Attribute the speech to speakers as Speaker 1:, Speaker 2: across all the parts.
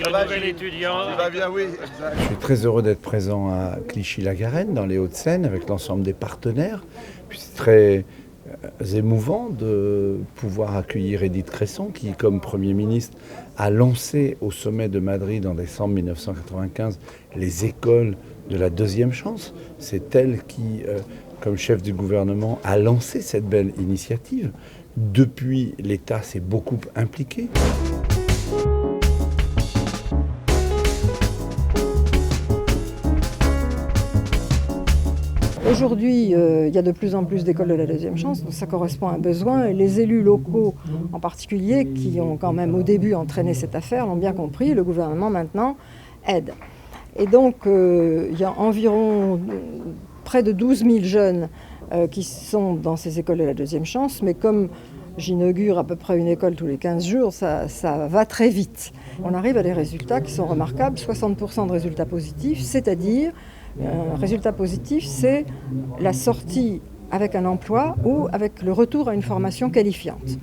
Speaker 1: avec le nouvel étudiant.
Speaker 2: Ça va bien, oui. Exact.
Speaker 3: Je suis très heureux d'être présent à Clichy-la-Garenne, dans les Hauts-de-Seine, avec l'ensemble des partenaires. Puis c'est très émouvant de pouvoir accueillir Edith Cresson, qui, comme Premier ministre, a lancé au sommet de Madrid en décembre 1995 les écoles de la deuxième chance. C'est elle qui, comme chef du gouvernement, a lancé cette belle initiative. Depuis, l'État s'est beaucoup impliqué.
Speaker 4: Aujourd'hui, il y a de plus en plus d'écoles de la deuxième chance, donc ça correspond à un besoin. Et les élus locaux en particulier, qui ont quand même au début entraîné cette affaire, l'ont bien compris. Le gouvernement maintenant aide. Et donc, il y a environ près de 12 000 jeunes qui sont dans ces écoles de la deuxième chance. Mais comme j'inaugure à peu près une école tous les 15 jours, ça va très vite. On arrive à des résultats qui sont remarquables, 60% de résultats positifs, c'est-à-dire un résultat positif, c'est la sortie avec un emploi ou avec le retour à une formation qualifiante.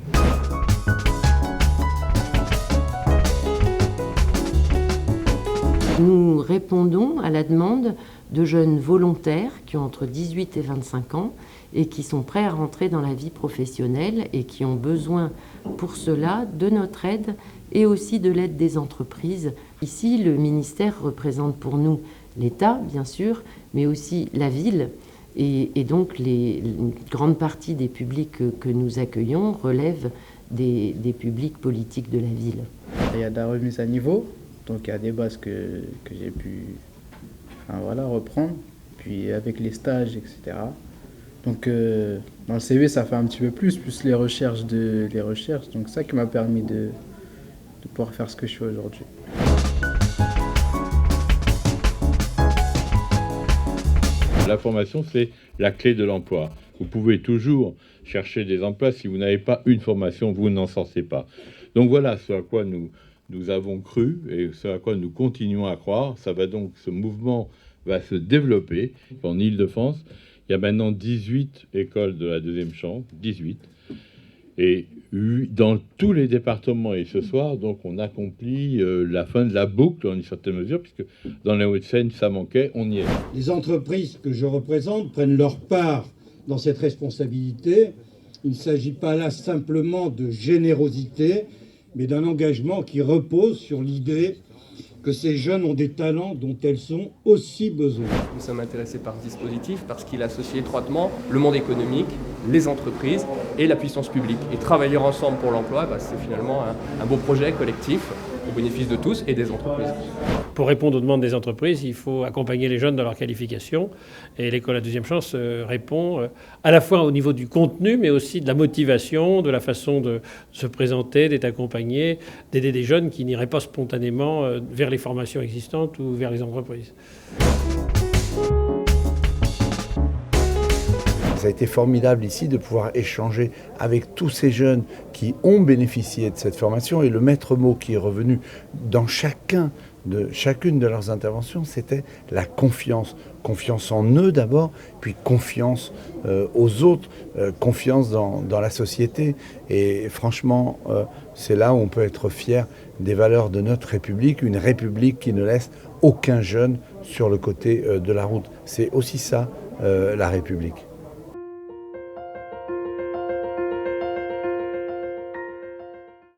Speaker 5: Nous répondons à la demande de jeunes volontaires qui ont entre 18 et 25 ans et qui sont prêts à rentrer dans la vie professionnelle et qui ont besoin pour cela de notre aide et aussi de l'aide des entreprises. Ici, le ministère représente pour nous l'État, bien sûr, mais aussi la ville. Et donc, une grande partie des publics que nous accueillons relèvent des publics politiques de la ville.
Speaker 6: Il y a de la remise à niveau, donc il y a des bases que j'ai pu reprendre, puis avec les stages, etc. Donc, dans le CV, ça fait un petit peu plus les recherches. Donc, ça qui m'a permis de pouvoir faire ce que je fais aujourd'hui.
Speaker 7: La formation, c'est la clé de l'emploi. Vous pouvez toujours chercher des emplois. Si vous n'avez pas une formation, vous n'en sortez pas. Donc voilà ce à quoi nous avons cru et ce à quoi nous continuons à croire. Ce mouvement va se développer. En Île-de-France, il y a maintenant 18 écoles de la deuxième chance, 18. Et dans tous les départements, et ce soir, donc, on accomplit la fin de la boucle, en une certaine mesure, puisque dans les Hauts-de-Seine, ça manquait, on y est.
Speaker 8: Les entreprises que je représente prennent leur part dans cette responsabilité. Il ne s'agit pas là simplement de générosité, mais d'un engagement qui repose sur l'idée que ces jeunes ont des talents dont elles ont aussi besoin.
Speaker 9: Nous sommes intéressés par ce dispositif parce qu'il associe étroitement le monde économique, les entreprises et la puissance publique. Et travailler ensemble pour l'emploi, c'est finalement un beau projet collectif au bénéfice de tous et des entreprises.
Speaker 1: Pour répondre aux demandes des entreprises, il faut accompagner les jeunes dans leur qualification. Et l'école à deuxième chance répond à la fois au niveau du contenu, mais aussi de la motivation, de la façon de se présenter, d'être accompagné, d'aider des jeunes qui n'iraient pas spontanément vers les formations existantes ou vers les entreprises.
Speaker 3: Ça a été formidable ici de pouvoir échanger avec tous ces jeunes qui ont bénéficié de cette formation. Et le maître mot qui est revenu dans chacune de leurs interventions, c'était la confiance. Confiance en eux d'abord, puis confiance aux autres, confiance dans la société. Et franchement, c'est là où on peut être fier des valeurs de notre République, une République qui ne laisse aucun jeune sur le côté de la route. C'est aussi ça, la République.